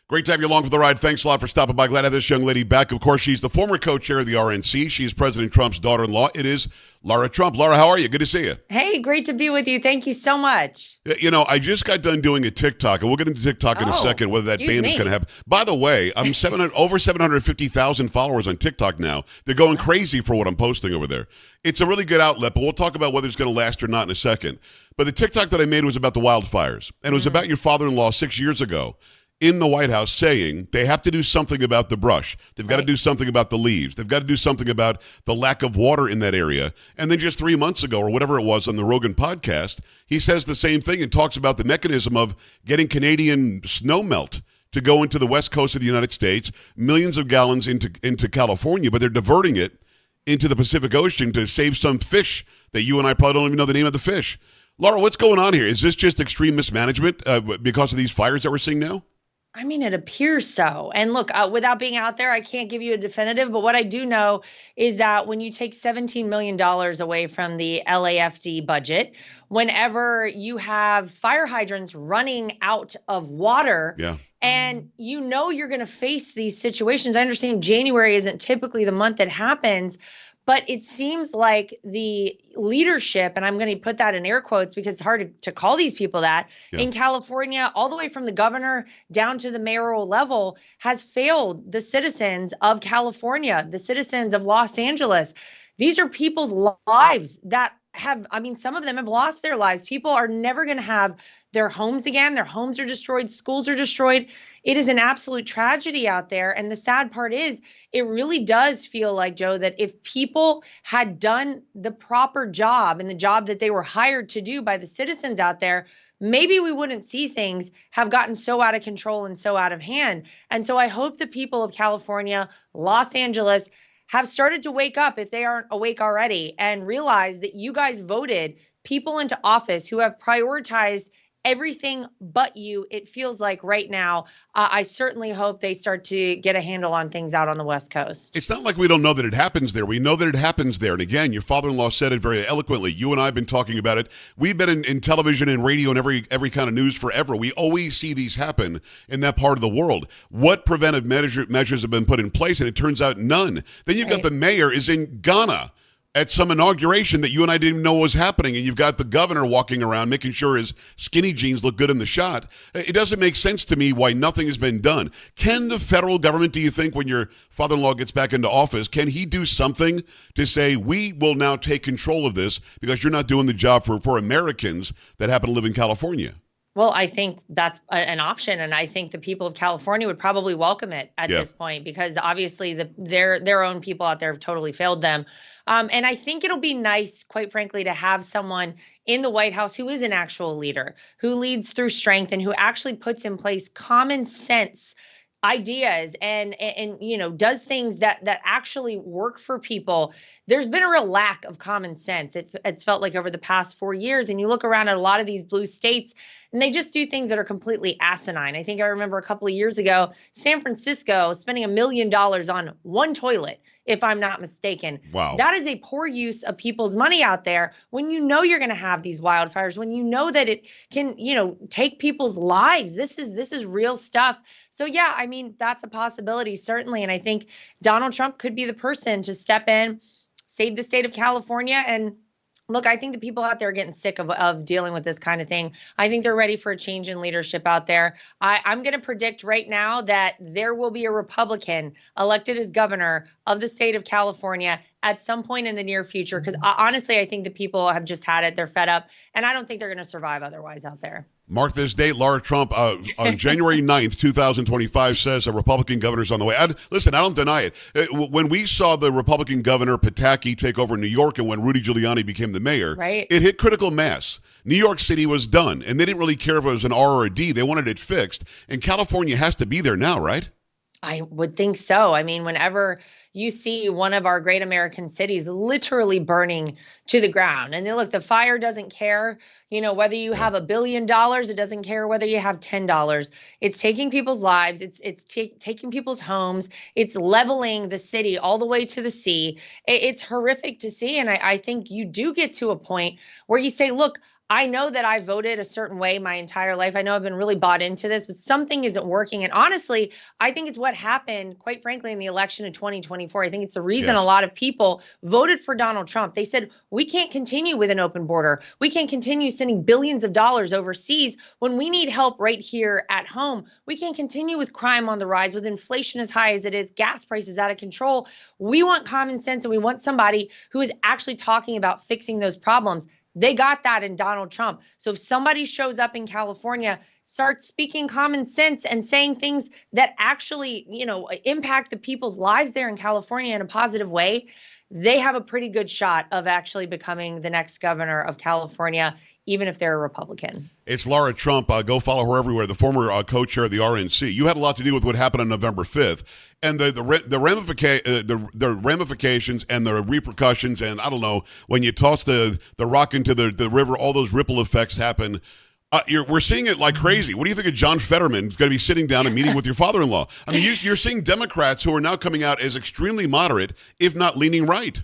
Great to have you along for the ride. Thanks a lot for stopping by. Glad to have this young lady back. Of course, she's the former co-chair of the RNC. She is President Trump's daughter-in-law. It is Lara Trump. Lara, how are you? Good to see you. Hey, great to be with you. Thank you so much. You know, I just got done doing a TikTok, and we'll get into TikTok in a second, whether that ban is going to happen. By the way, I'm over 750,000 followers on TikTok now. They're going crazy for what I'm posting over there. It's a really good outlet, but we'll talk about whether it's going to last or not in a second. But the TikTok that I made was about the wildfires, and it was about your father-in-law 6 years ago in the White House saying they have to do something about the brush. They've got to do something about the leaves. They've got to do something about the lack of water in that area. And then just 3 months ago, or whatever it was on the Rogan podcast, he says the same thing and talks about the mechanism of getting Canadian snow melt to go into the west coast of the United States, millions of gallons into California, but they're diverting it into the Pacific Ocean to save some fish that you and I probably don't even know the name of the fish. Laura, what's going on here? Is this just extreme mismanagement because of these fires that we're seeing now? I mean, it appears so. And look, without being out there, I can't give you a definitive, but what I do know is that when you take $17 million away from the LAFD budget, whenever you have fire hydrants running out of water, and you know you're going to face these situations. I understand January isn't typically the month that happens, but it seems like the leadership, and I'm going to put that in air quotes because it's hard to call these people that, in California, all the way from the governor down to the mayoral level, has failed the citizens of California, the citizens of Los Angeles. These are people's lives that some of them have lost their lives. People are never going to have their homes again. Their homes are destroyed. Schools are destroyed. It is an absolute tragedy out there. And the sad part is it really does feel like, Joe, that if people had done the proper job and the job that they were hired to do by the citizens out there, maybe we wouldn't see things have gotten so out of control and so out of hand. And so I hope the people of California, Los Angeles, have started to wake up, if they aren't awake already, and realize that you guys voted people into office who have prioritized everything but you, it feels like right now. I certainly hope they start to get a handle on things out on the West Coast. It's not like we don't know that it happens there. We know that it happens there. And again, your father-in-law said it very eloquently. You and I have been talking about it. We've been in television and radio and every kind of news forever. We always see these happen in that part of the world. What preventive measures have been put in place? And it turns out none. Then you've got the mayor is in Ghana at some inauguration that you and I didn't even know was happening, and you've got the governor walking around making sure his skinny jeans look good in the shot. It doesn't make sense to me why nothing has been done. Can the federal government, do you think, when your father-in-law gets back into office, can he do something to say, we will now take control of this because you're not doing the job for Americans that happen to live in California? Well, I think that's an option, and I think the people of California would probably welcome it at this point because obviously their own people out there have totally failed them. And I think it'll be nice, quite frankly, to have someone in the White House who is an actual leader, who leads through strength and who actually puts in place common sense ideas and does things that actually work for people. There's been a real lack of common sense. It's felt like over the past 4 years, and you look around at a lot of these blue states and they just do things that are completely asinine. I think I remember a couple of years ago, San Francisco spending $1 million on one toilet, if I'm not mistaken. Wow. That is a poor use of people's money out there when you know you're going to have these wildfires, when you know that it can, take people's lives. This is real stuff. So yeah, I mean, that's a possibility, certainly. And I think Donald Trump could be the person to step in, save the state of California. And look, I think the people out there are getting sick of dealing with this kind of thing. I think they're ready for a change in leadership out there. I'm going to predict right now that there will be a Republican elected as governor of the state of California at some point in the near future. Because honestly, I think the people have just had it. They're fed up. And I don't think they're going to survive otherwise out there. Mark this date. Lara Trump on January 9th, 2025 says a Republican governor's on the way. Listen, I don't deny it. When we saw the Republican governor Pataki take over New York and when Rudy Giuliani became the mayor, it hit critical mass. New York City was done, and they didn't really care if it was an R or a D. They wanted it fixed, and California has to be there now, right? I would think so. I mean, whenever you see one of our great American cities literally burning to the ground, and then look, the fire doesn't care, whether you have $1 billion, it doesn't care whether you have $10. It's taking people's lives. It's taking people's homes. It's leveling the city all the way to the sea. It's horrific to see. And I think you do get to a point where you say, look, I know that I voted a certain way my entire life. I know I've been really bought into this, but something isn't working. And honestly, I think it's what happened, quite frankly, in the election of 2024. I think it's the reason a Yes. lot of people voted for Donald Trump. They said, we can't continue with an open border. We can't continue sending billions of dollars overseas when we need help right here at home. We can't continue with crime on the rise, with inflation as high as it is, gas prices out of control. We want common sense and we want somebody who is actually talking about fixing those problems. They got that in Donald Trump. So if somebody shows up in California, starts speaking common sense and saying things that actually, impact the people's lives there in California in a positive way, they have a pretty good shot of actually becoming the next governor of California, even if they're a Republican. It's Lara Trump. Go follow her everywhere. The former co-chair of the RNC. You had a lot to do with what happened on November 5th, and the ramifications and the repercussions. And I don't know, when you toss the rock into the river, all those ripple effects happen. We're seeing it like crazy. What do you think of John Fetterman going to be sitting down and meeting with your father-in-law? I mean, you're seeing Democrats who are now coming out as extremely moderate, if not leaning right.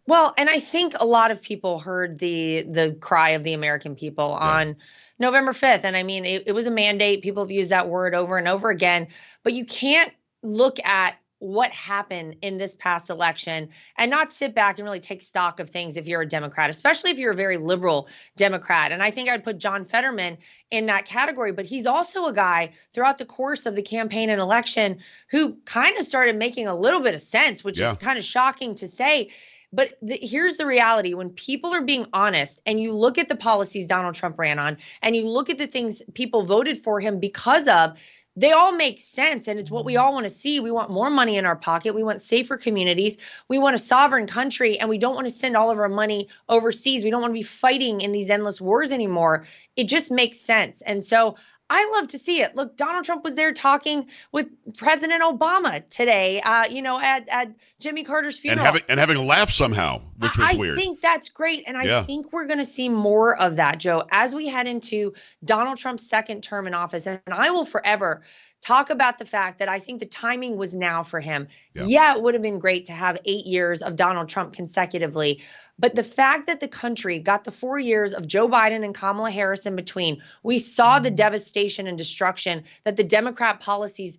Well, and I think a lot of people heard the cry of the American people on November 5th. And I mean, it was a mandate. People have used that word over and over again. But you can't look at what happened in this past election and not sit back and really take stock of things if you're a Democrat, especially if you're a very liberal Democrat. And I think I'd put John Fetterman in that category. But he's also a guy throughout the course of the campaign and election who kind of started making a little bit of sense, which is kind of shocking to say. But here's the reality. When people are being honest and you look at the policies Donald Trump ran on and you look at the things people voted for him because of, they all make sense. And it's what we all want to see. We want more money in our pocket. We want safer communities. We want a sovereign country. And we don't want to send all of our money overseas. We don't want to be fighting in these endless wars anymore. It just makes sense. And so I love to see it. Look, Donald Trump was there talking with President Obama today, at Jimmy Carter's funeral. And having a laugh somehow, which was weird. I think that's great. And I think we're going to see more of that, Joe, as we head into Donald Trump's second term in office. And I will forever talk about the fact that I think the timing was now for him. Yeah, it would have been great to have 8 years of Donald Trump consecutively. But the fact that the country got the 4 years of Joe Biden and Kamala Harris in between, we saw the devastation and destruction that the Democrat policies,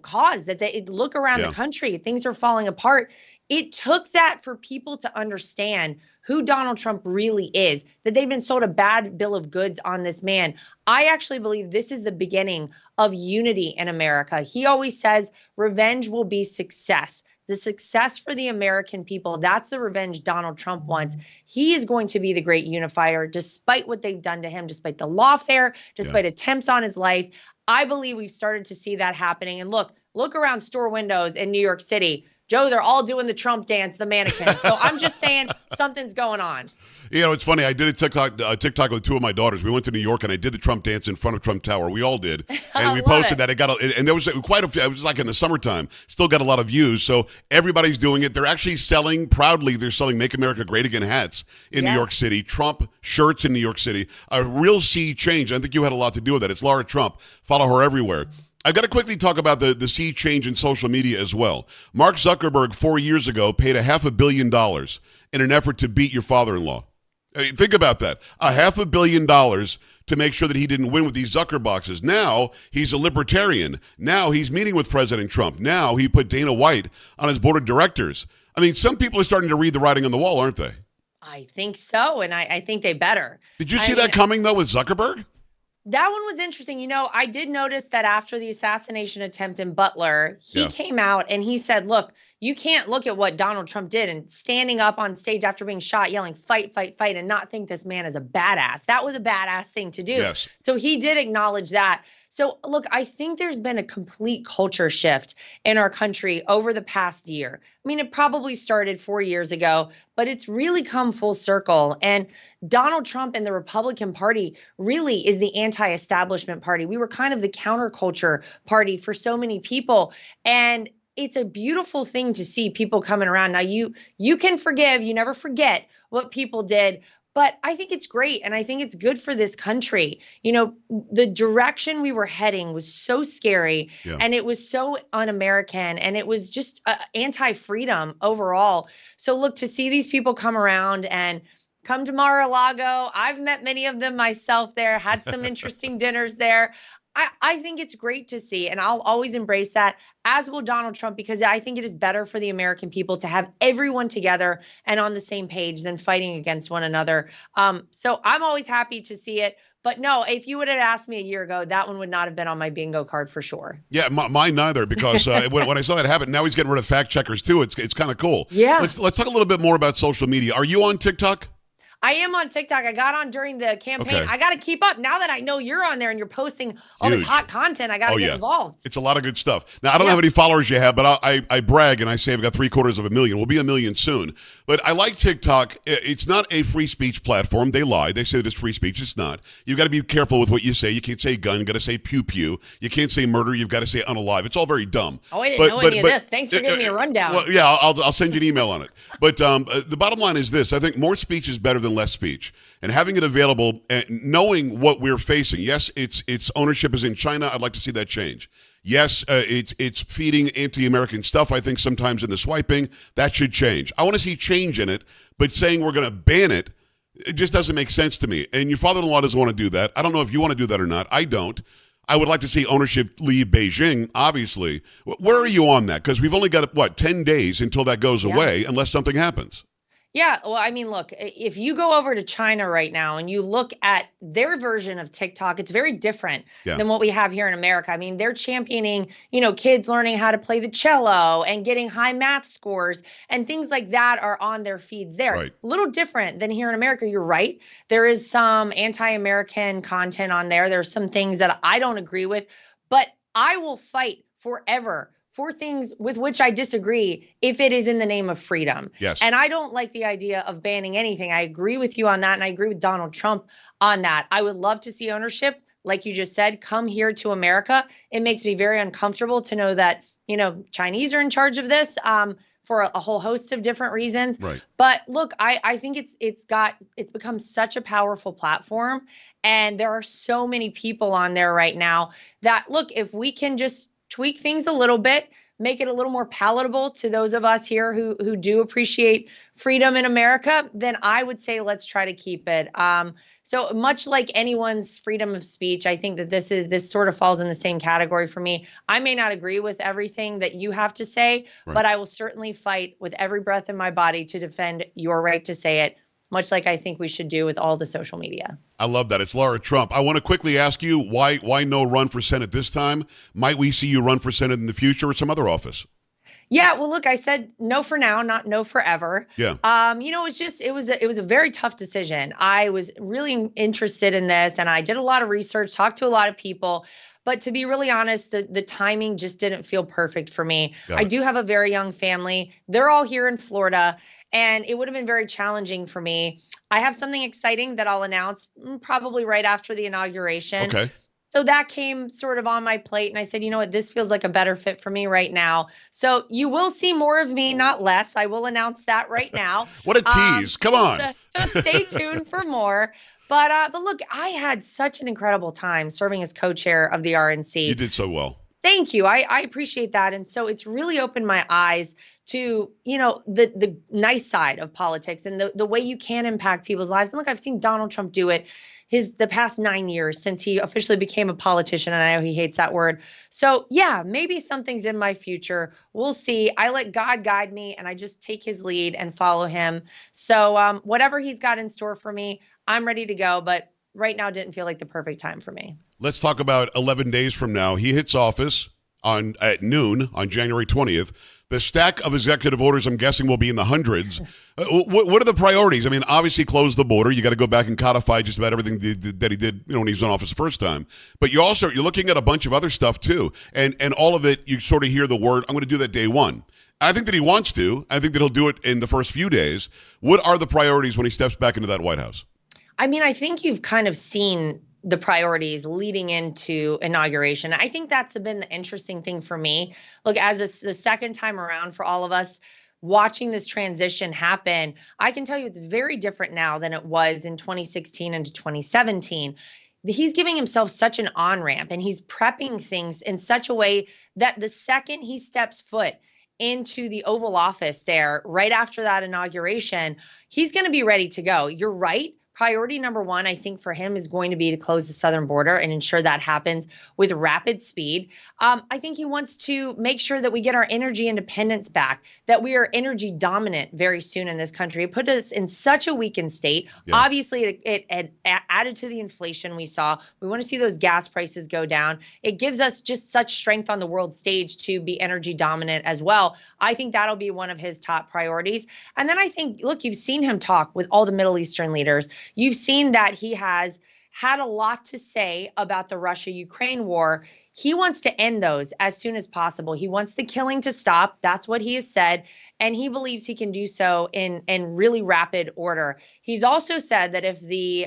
caused, that they look around the country, things are falling apart. It took that for people to understand who Donald Trump really is, that they've been sold a bad bill of goods on this man. I actually believe this is the beginning of unity in America. He always says revenge will be success. The success for the American people, that's the revenge Donald Trump wants. He is going to be the great unifier, despite what they've done to him, despite the lawfare, despite attempts on his life. I believe we've started to see that happening. And look around store windows in New York City. Joe, they're all doing the Trump dance, the mannequin. So I'm just saying something's going on. It's funny. I did a TikTok with two of my daughters. We went to New York and I did the Trump dance in front of Trump Tower. We all did, and we posted that. And there was quite a few. It was like in the summertime. Still got a lot of views. So everybody's doing it. They're actually selling proudly. They're selling "Make America Great Again" hats in New York City. Trump shirts in New York City. A real sea change. I think you had a lot to do with that. It's Lara Trump. Follow her everywhere. I've got to quickly talk about the sea change in social media as well. Mark Zuckerberg 4 years ago paid $500 million in an effort to beat your father-in-law. Think about that. $500 million to make sure that he didn't win with these Zucker boxes. Now he's a libertarian. Now he's meeting with President Trump. Now he put Dana White on his board of directors. I mean, some people are starting to read the writing on the wall, aren't they? I think so, and I think they better. Did you see that coming, though, with Zuckerberg? That one was interesting. I did notice that after the assassination attempt in Butler, he came out and he said, look, you can't look at what Donald Trump did and standing up on stage after being shot, yelling, fight, fight, fight, and not think this man is a badass. That was a badass thing to do. Yes. So he did acknowledge that. So look, I think there's been a complete culture shift in our country over the past year. I mean, it probably started 4 years ago, but it's really come full circle. And Donald Trump and the Republican Party really is the anti-establishment party. We were kind of the counterculture party for so many people. And it's a beautiful thing to see people coming around. Now, you can forgive, you never forget what people did. But I think it's great, and I think it's good for this country. The direction we were heading was so scary, and it was so un-American, and it was just anti-freedom overall. So look, to see these people come around and Come to Mar-a-Lago. I've met many of them myself there, had some interesting dinners there. I think it's great to see, and I'll always embrace that, as will Donald Trump, because I think it is better for the American people to have everyone together and on the same page than fighting against one another. So I'm always happy to see it. But no, if you would have asked me a year ago, that one would not have been on my bingo card for sure. Yeah, mine neither, because when I saw that happen, now he's getting rid of fact checkers too. It's kind of cool. Yeah. Let's talk a little bit more about social media. Are you on TikTok? I am on TikTok. I got on during the campaign. Okay. I got to keep up. Now that I know you're on there and you're posting all this hot content, I got to get involved. It's a lot of good stuff. Now, I don't know how many followers you have, but I brag and I say I've got 750,000. We'll be 1 million soon. But I like TikTok. It's not a free speech platform. They lie. They say that it's free speech. It's not. You've got to be careful with what you say. You can't say gun. You've got to say pew-pew. You can't say murder. You've got to say unalive. It's all very dumb. Oh, I didn't know any of this. Thanks for giving me a rundown. Well, yeah, I'll send you an email on it. But the bottom line is this. I think more speech is better than less speech. And having it available, knowing what we're facing. Yes, its ownership is in China. I'd like to see that change. Yes, it's feeding anti-American stuff, I think, sometimes in the swiping. That should change. I want to see change in it, but saying we're going to ban it, it just doesn't make sense to me. And your father-in-law doesn't want to do that. I don't know if you want to do that or not. I don't. I would like to see ownership leave Beijing, obviously. Where are you on that? Because we've only got, 10 days until that goes away, unless something happens. Yeah, well, I mean, look, if you go over to China right now and you look at their version of TikTok, it's very different than what we have here in America. I mean, they're championing, kids learning how to play the cello and getting high math scores and things like that are on their feeds there. Right. A little different than here in America. You're right. There is some anti-American content on there. There's some things that I don't agree with, but I will fight forever for things with which I disagree if it is in the name of freedom. Yes. And I don't like the idea of banning anything. I agree with you on that, and I agree with Donald Trump on that. I would love to see ownership, like you just said, come here to America. It makes me very uncomfortable to know that, Chinese are in charge of this for a whole host of different reasons. Right. But look, I think it's become such a powerful platform, and there are so many people on there right now that, look, if we can just tweak things a little bit, make it a little more palatable to those of us here who do appreciate freedom in America, then I would say let's try to keep it. So much like anyone's freedom of speech, I think that this sort of falls in the same category for me. I may not agree with everything that you have to say, but I will certainly fight with every breath in my body to defend your right to say it, much like I think we should do with all the social media. I love that. It's Lara Trump. I want to quickly ask you, why no run for Senate this time? Might we see you run for Senate in the future or some other office? Yeah, well, look, I said no for now, not no forever. Yeah. It was a very tough decision. I was really interested in this, and I did a lot of research, talked to a lot of people. But to be really honest, the timing just didn't feel perfect for me. I do have a very young family. They're all here in Florida, and it would have been very challenging for me. I have something exciting that I'll announce probably right after the inauguration. Okay. So that came sort of on my plate, and I said, you know what, this feels like a better fit for me right now. So you will see more of me, not less. I will announce that right now. What a tease. Come on. So stay tuned for more. But look, I had such an incredible time serving as co-chair of the RNC. You did so well. Thank you. I appreciate that. And so it's really opened my eyes to, the nice side of politics and the way you can impact people's lives. And look, I've seen Donald Trump do it the past 9 years since he officially became a politician. And I know he hates that word. So yeah, maybe something's in my future. We'll see. I let God guide me, and I just take his lead and follow him. So whatever he's got in store for me, I'm ready to go. But right now didn't feel like the perfect time for me. Let's talk about 11 days from now. He hits office at noon on January 20th. The stack of executive orders, I'm guessing, will be in the hundreds. What are the priorities? I mean, obviously, close the border. You got to go back and codify just about everything that he did, when he was in office the first time. But you're looking at a bunch of other stuff too, and all of it. You sort of hear the word, "I'm going to do that day one." I think that he wants to. I think that he'll do it in the first few days. What are the priorities when he steps back into that White House? I mean, I think you've kind of seen the priorities leading into inauguration. I think that's been the interesting thing for me. Look, as the second time around for all of us watching this transition happen, I can tell you it's very different now than it was in 2016 and 2017. He's giving himself such an on-ramp, and he's prepping things in such a way that the second he steps foot into the Oval Office there right after that inauguration, he's going to be ready to go. You're right. Priority number one, I think, for him is going to be to close the southern border and ensure that happens with rapid speed. I think he wants to make sure that we get our energy independence back, that we are energy dominant very soon in this country. It put us in such a weakened state. Yeah. Obviously, it added to the inflation we saw. We want to see those gas prices go down. It gives us just such strength on the world stage to be energy dominant as well. I think that'll be one of his top priorities. And then I think, look, you've seen him talk with all the Middle Eastern leaders. You've seen that he has had a lot to say about the Russia-Ukraine war. He wants to end those as soon as possible. He wants the killing to stop. That's what he has said. And he believes he can do so in really rapid order. He's also said that if the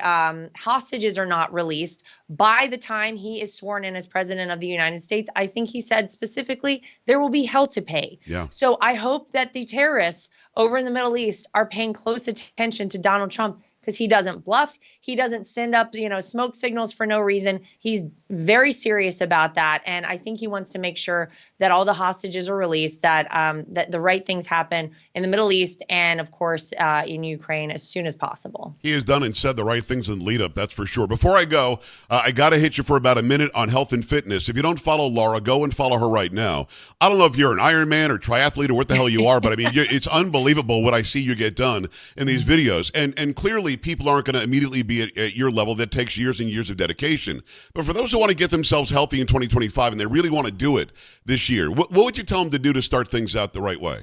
hostages are not released by the time he is sworn in as president of the United States, I think he said specifically, there will be hell to pay. Yeah. So I hope that the terrorists over in the Middle East are paying close attention to Donald Trump, because he doesn't bluff. He doesn't send up, smoke signals for no reason. He's very serious about that. And I think he wants to make sure that all the hostages are released, that that the right things happen in the Middle East and, of course, in Ukraine as soon as possible. He has done and said the right things in the lead up, that's for sure. Before I go, I got to hit you for about a minute on health and fitness. If you don't follow Lara, go and follow her right now. I don't know if you're an Ironman or triathlete or what the hell you are, but I mean, it's unbelievable what I see you get done in these videos. And clearly, people aren't going to immediately be at your level. That takes years and years of dedication. But for those who want to get themselves healthy in 2025 and they really want to do it this year, what would you tell them to do to start things out the right way?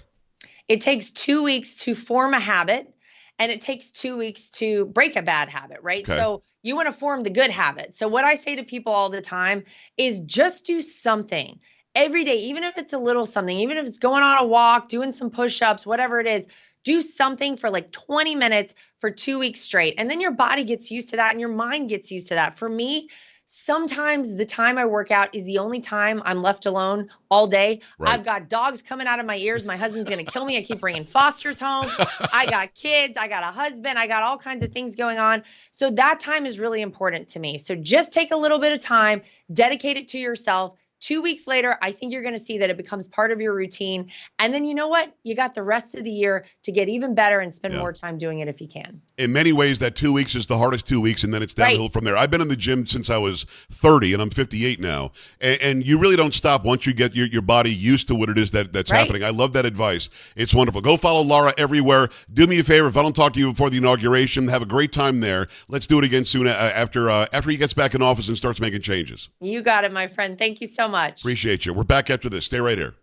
It takes 2 weeks to form a habit, and it takes 2 weeks to break a bad habit, right? Okay. So you want to form the good habit. So what I say to people all the time is just do something every day, even if it's a little something, even if it's going on a walk, doing some push-ups, whatever it is. Do something for like 20 minutes for 2 weeks straight. And then your body gets used to that and your mind gets used to that. For me, sometimes the time I work out is the only time I'm left alone all day. Right. I've got dogs coming out of my ears. My husband's going to kill me. I keep bringing fosters home. I got kids. I got a husband. I got all kinds of things going on. So that time is really important to me. So just take a little bit of time, dedicate it to yourself. 2 weeks later, I think you're going to see that it becomes part of your routine. And then you know what? You got the rest of the year to get even better and spend more time doing it if you can. In many ways, that 2 weeks is the hardest 2 weeks, and then it's downhill from there. I've been in the gym since I was 30, and I'm 58 now. And you really don't stop once you get your body used to what it is that's happening. I love that advice. It's wonderful. Go follow Lara everywhere. Do me a favor. If I don't talk to you before the inauguration, have a great time there. Let's do it again soon after he gets back in office and starts making changes. You got it, my friend. Thank you so much. Appreciate you. We're back after this. Stay right here.